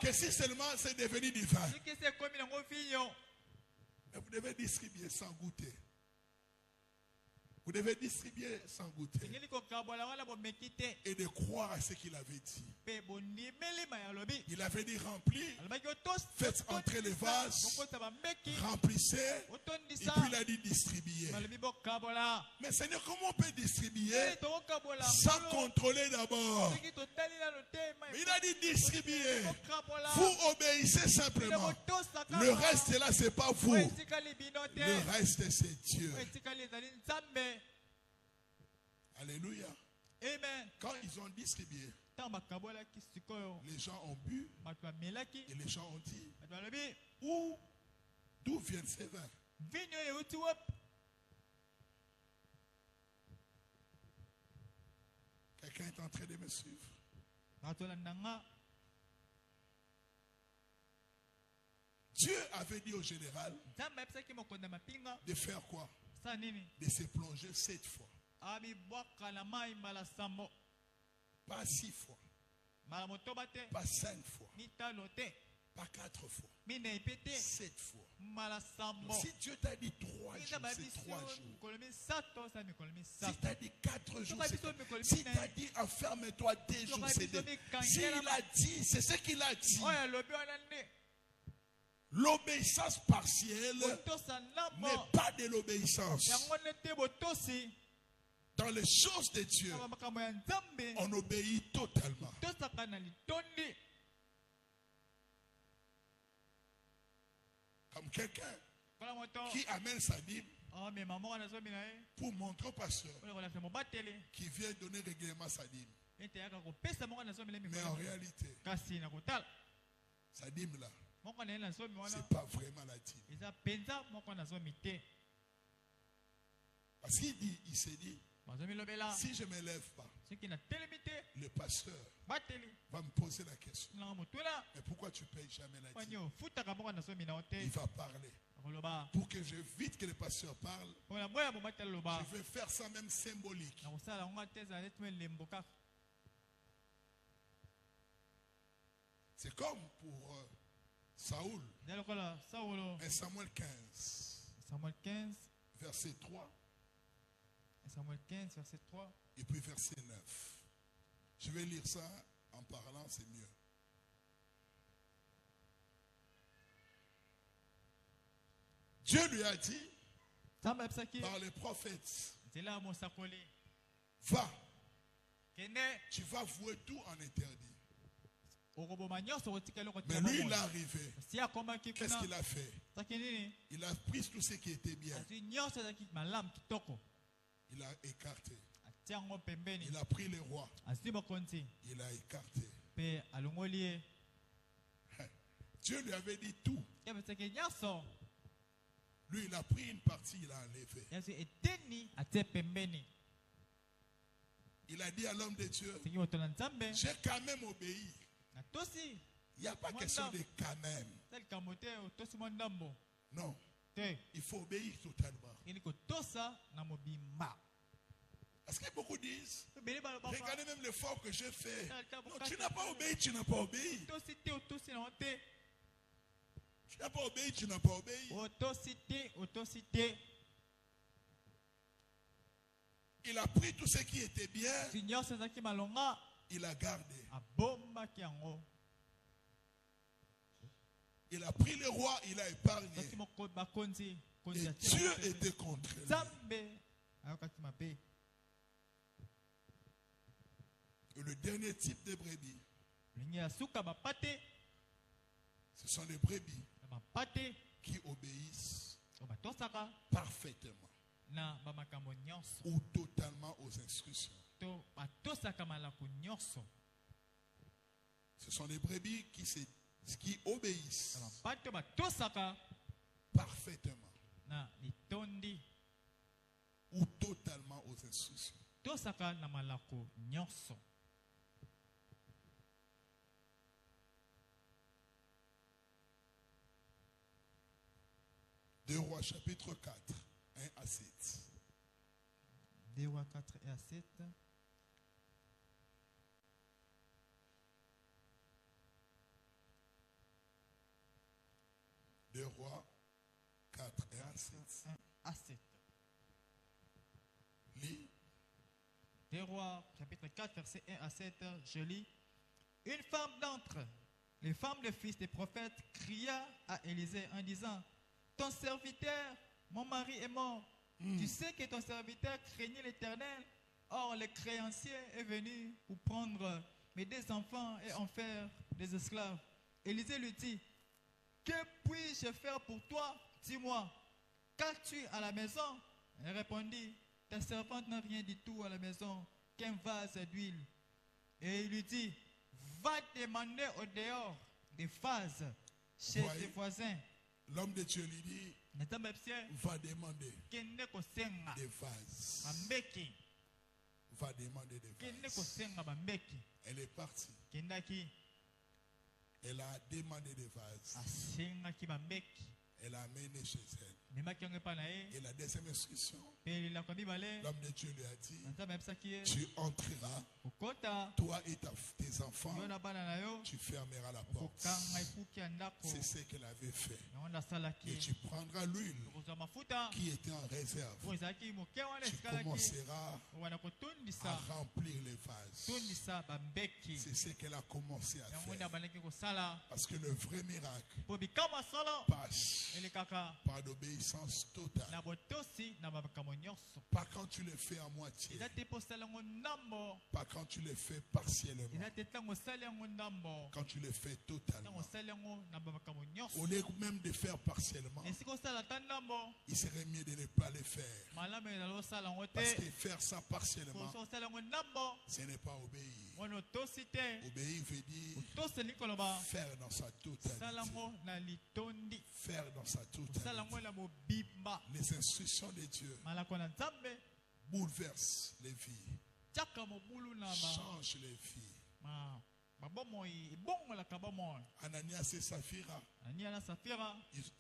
que si seulement c'est devenu du vin? Mais vous devez distribuer sans goûter. Vous devez distribuer sans goûter. Et de croire à ce qu'il avait dit. Il avait dit remplis, faites entrer les vases, remplissez, et puis il a dit distribuer. Mais Seigneur, comment on peut distribuer sans contrôler d'abord? Mais il a dit distribuer. Vous obéissez simplement. Le reste là, ce n'est pas vous. Le reste, c'est Dieu. Alléluia. Amen. Quand ils ont distribué, les gens ont bu et les gens ont dit, d'où viennent ces vins? Quelqu'un est en train de me suivre? Dieu avait dit au général de faire quoi? De se plonger 7 fois. Pas 6 fois. Pas 5 fois. Pas 4 fois. 7 fois. Donc, si Dieu t'a dit 3 jours, c'est 3 jours. Si t'a dit 4 jours, c'est 4 jours. Si t'a dit enferme-toi 2 jours, c'est 2 jours. S'il a dit, c'est ce qu'il a dit. L'obéissance partielle n'est pas de l'obéissance. Dans les choses de Dieu, on obéit totalement. Comme quelqu'un qui amène sa dîme pour montrer au pasteur qui vient donner régulièrement sa dîme. Mais en réalité, sa dîme là, ce n'est pas vraiment la dîme. Parce qu'il s'est dit, si je ne me lève pas, le pasteur va me poser la question. Mais pourquoi tu ne payes jamais la dîme? Il va parler. Pour que j'évite que le pasteur parle, je vais faire ça même symbolique. C'est comme pour Saoul. 1 Samuel 15. Verset 3. Samuel 15, verset 3. Et puis verset 9. Je vais lire ça en parlant, c'est mieux. Dieu lui a dit par les prophètes, va, tu vas vouer tout en interdit. Mais lui, il est arrivé. Qu'est-ce qu'il a fait? Il a pris tout ce qui était bien. Il a écarté. Il a pris les rois. Il a écarté. Dieu lui avait dit tout. Lui, il a pris une partie, il a enlevé. Il a dit à l'homme de Dieu, j'ai quand même obéi. Il n'y a pas question de quand même. Non. Il faut obéir totalement. Parce que beaucoup disent, regardez même l'effort que j'ai fait. Non, tu n'as pas obéi, tu n'as pas obéi. Tu n'as pas obéi, tu n'as pas obéi. Il a pris tout ce qui était bien. Il a gardé. Il a pris le roi, il a épargné. Et Dieu était contre lui. Et le dernier type de brebis, ce sont les brebis qui obéissent parfaitement ou totalement aux instructions. Ce sont les brebis qui obéissent parfaitement ou totalement aux instructions. 2 Rois chapitre 4, 1 à 7. 2 Rois 4 et à 7. Deux Rois 4 et à 7. 1 à 7. Lis. 2 Rois chapitre 4 verset 1 à 7. Je lis. Une femme d'entre les femmes des fils des prophètes cria à Élisée en disant: ton serviteur, mon mari est mort. Tu sais que ton serviteur craignait l'Éternel. Or, le créancier est venu pour prendre mes 2 enfants et en faire des esclaves. Élisée lui dit: que puis-je faire pour toi? Dis-moi, qu'as-tu à la maison? Elle répondit: ta servante n'a rien du tout à la maison qu'un vase d'huile. Et il lui dit: va demander au dehors des vases chez tes voisins. L'homme de Dieu lui dit: va demander des vases. Va demander des vases. Elle est partie. Elle a demandé des vases. Elle a amené chez elle. Et la deuxième instruction, l'homme de Dieu lui a dit: tu entreras, toi et tes enfants, tu fermeras la porte. C'est ce qu'elle avait fait. Et tu prendras l'huile qui était en réserve. Tu commenceras à remplir les vases. C'est ce qu'elle a commencé à faire. Parce que le vrai miracle passe par l'obéissance totale. Pas quand tu le fais à moitié. Pas quand tu le fais partiellement. Quand tu le fais totalement. Au lieu même de faire partiellement, il serait mieux de ne pas le faire. Parce que faire ça partiellement, ce n'est pas obéir. Obéir veut dire faire dans sa totalité. Faire dans sa totalité. Les instructions de Dieu bouleversent les vies, changent les vies. Ananias et Saphira,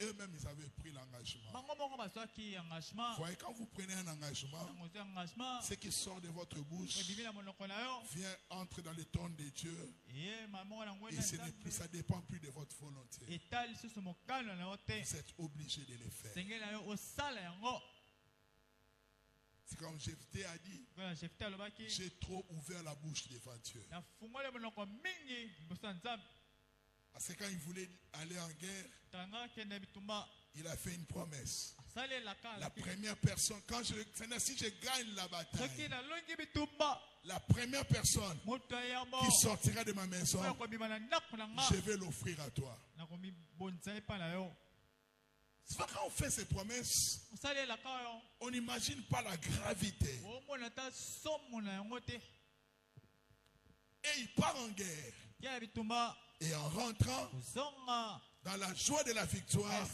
eux-mêmes ils avaient pris l'engagement. Vous voyez, quand vous prenez un engagement, ce qui sort de votre bouche vient entrer dans le trône de Dieu. Et ça ne dépend plus de votre volonté. Vous êtes obligé de le faire. C'est comme Jephthé a dit: j'ai trop ouvert la bouche devant Dieu. Parce que quand il voulait aller en guerre, il a fait une promesse. La première personne, si je gagne la bataille, la première personne qui sortira de ma maison, je vais l'offrir à toi. Quand on fait ces promesses, on n'imagine pas la gravité. Et il part en guerre. Et en rentrant dans la joie de la victoire,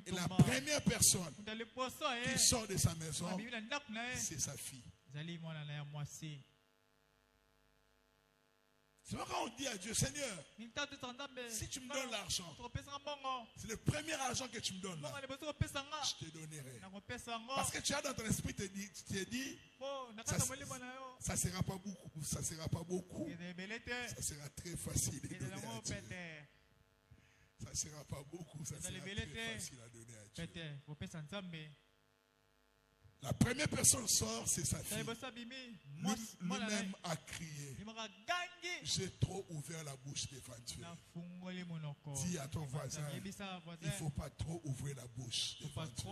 et la première personne qui sort de sa maison, c'est sa fille. C'est pas quand on dit à Dieu, Seigneur, si tu me donnes l'argent, c'est le premier argent que tu me donnes là, je te donnerai. Parce que tu as dans ton esprit, tu t'es dit, ça ne sera pas beaucoup, ça sera très facile de donner à Dieu. Ça ne sera pas beaucoup, ça sera très facile à donner à Dieu. La première personne sort, c'est sa fille. Lui-même a crié. J'ai trop ouvert la bouche devant Dieu. Dis à ton voisin, il ne faut pas trop ouvrir la bouche devant Dieu.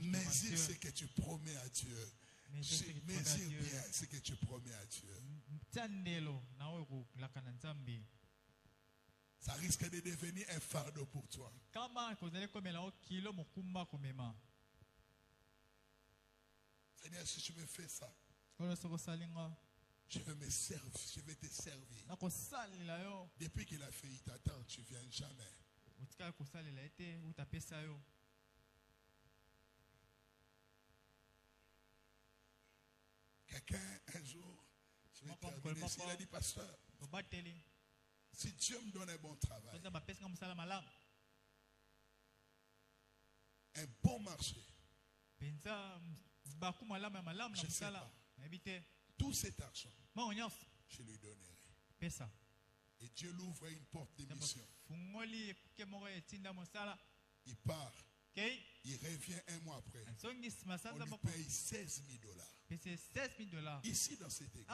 Mesure ce que tu promets à Dieu. Mesure bien ce que tu promets à Dieu. Ça risque de devenir un fardeau pour toi. Seigneur, si tu me fais ça, je vais te servir. Depuis qu'il a fait, il t'attend, tu ne viens jamais. Quelqu'un, un jour, je vais terminer ici, il a dit, pasteur, si Dieu me donne un bon travail, un bon marché, je ne sais pas. Tout cet argent, je lui donnerai. Et Dieu l'ouvre une porte de mission. Il part. Il revient un mois après. On lui paye $16,000. Ici dans cette église.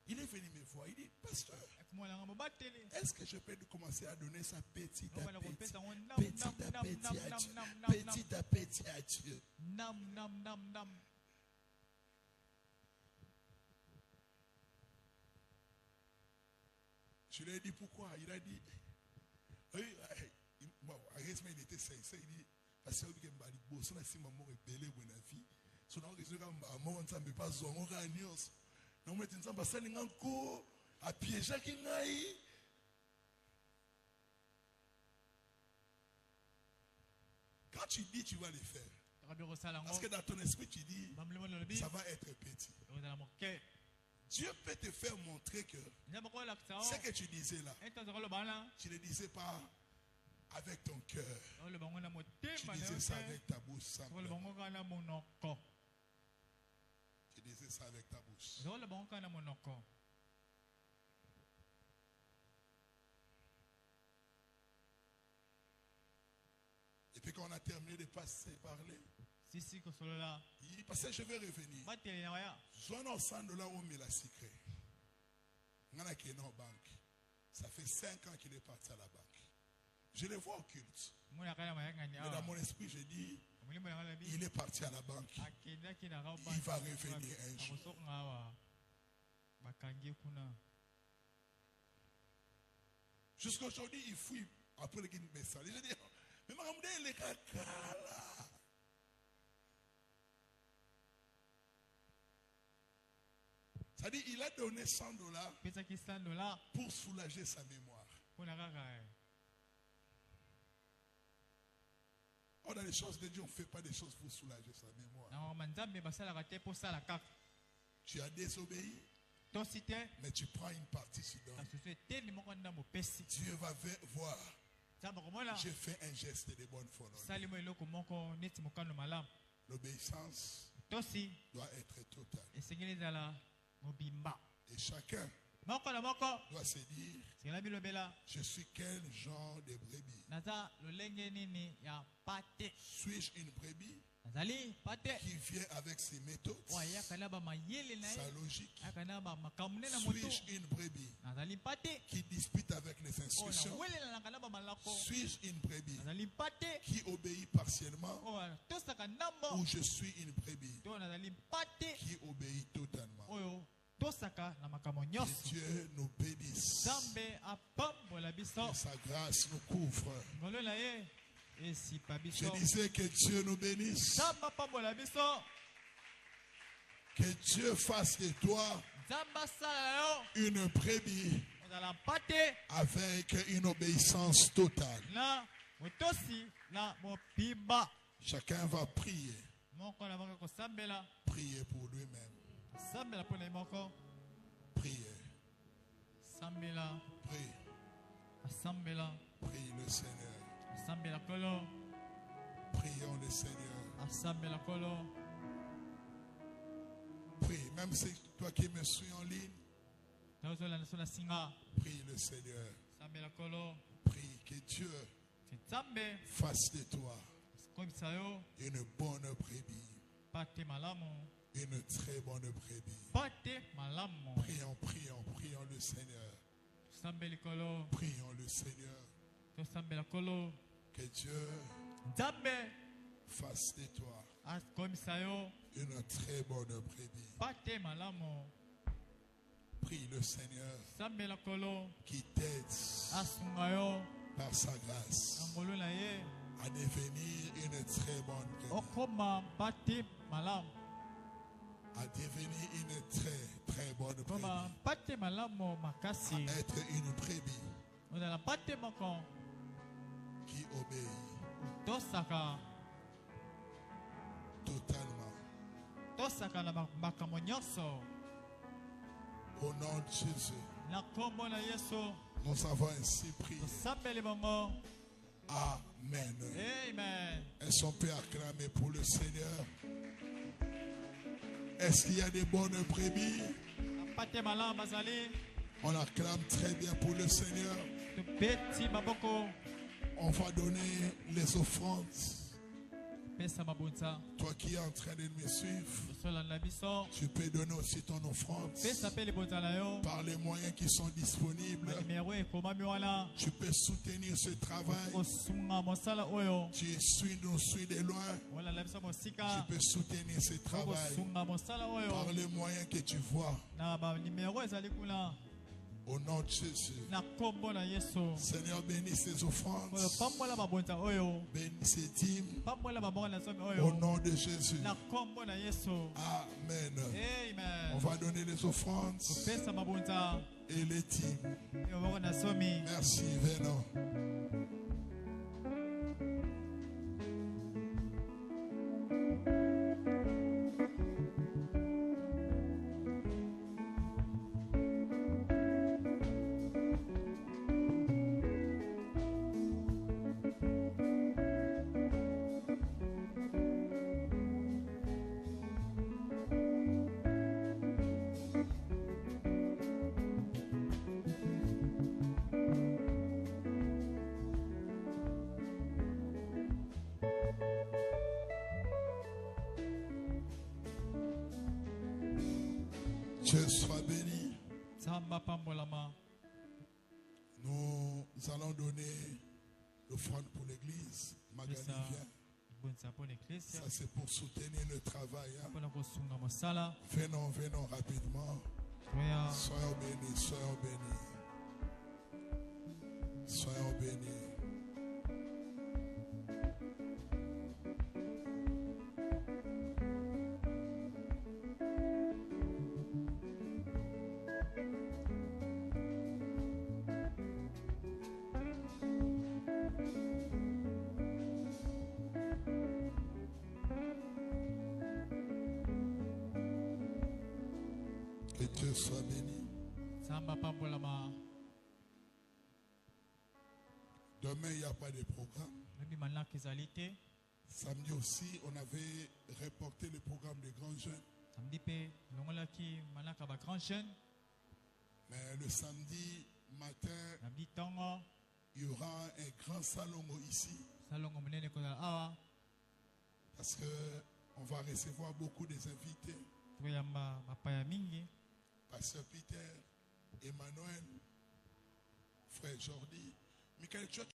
Il est venu me voir. Il dit, pasteur, est-ce que je peux commencer à donner ça petit à petit à Dieu? Je lui ai dit pourquoi. Il a dit, bon, il était sincère. Il dit, parce que je suis belé pour la vie. Je à piéger quand tu dis tu vas le faire, parce que dans ton esprit tu dis ça va être petit. Dieu peut te faire montrer que ce que tu disais là, tu ne le disais pas avec ton cœur, tu disais ça avec ta bouche simple. Tu disais ça avec ta bouche. Et puis quand on a terminé de parler, il dit, parce que je vais revenir. $100 au mille à secret. Ça fait 5 ans qu'il est parti à la banque. Je le vois au culte. Mais dans mon esprit, je dis, il est parti à la banque. Il va revenir un jour. Jusqu'à aujourd'hui, il fouille après le guide message. Je dis, mais madame, les caca là. C'est-à-dire, il a donné $100 pour soulager sa mémoire. Or, dans les choses de Dieu, on ne fait pas des choses pour soulager sa mémoire. Tu as désobéi, mais tu prends une partie dedans. Dieu va voir. J'ai fait un geste de bonne foi. L'obéissance doit être totale. Et chacun doit se dire, je suis quel genre de brebis? Suis-je une brebis qui vient avec ses méthodes, sa logique? Suis-je une brebis qui dispute avec les instructions? Suis-je une brebis qui obéit partiellement? Ou je suis une brebis qui obéit totalement? Que Dieu nous bénisse. Que sa grâce nous couvre. Je disais que Dieu nous bénisse. Que Dieu fasse de toi une brebis avec une obéissance totale. Chacun va prier. Prier pour lui-même. Priez. Prie. Prie le Seigneur. Prions le Seigneur. Prie. Même si toi qui me suis en ligne, prie le Seigneur. Prie que Dieu fasse de toi une bonne brebis. Une très bonne brebis. Prions le Seigneur. Prions le Seigneur. Que Dieu fasse de toi une très bonne brebis. Prie le Seigneur qui t'aide par sa grâce à devenir une très bonne brebis. À devenir une très bonne brebis. À être une brebis qui obéit totalement. Au nom de Jésus, nous avons ainsi prié. Amen. Est-ce qu'on peut acclamer pour le Seigneur? Est-ce qu'il y a des bonnes brebis? On acclame très bien pour le Seigneur. On va donner les offrandes. Toi qui es en train de me suivre, tu peux donner aussi ton offrande par les moyens qui sont disponibles. Tu peux soutenir ce travail. Tu nous suis de loin. Tu peux soutenir ce travail par les moyens que tu vois. Au nom de Jésus. Seigneur, bénis ces offrandes. Bénis ces dîmes. Au nom de Jésus. Amen. On va donner les offrandes et les dîmes. Merci, venons. Dieu soit béni. Nous allons donner l'offrande pour l'église. Magali vient. Ça c'est pour soutenir le travail. Hein? Venons rapidement. Soyons bénis, soyons bénis. Soyons bénis. Que Dieu soit béni. Demain, il n'y a pas de programme. Samedi aussi, on avait reporté le programme des grands jeunes. Mais le samedi matin, il y aura un grand salon ici. Parce qu'on va recevoir beaucoup des invités. Pasteur Peter, Emmanuel, frère Jordi, Michael Church.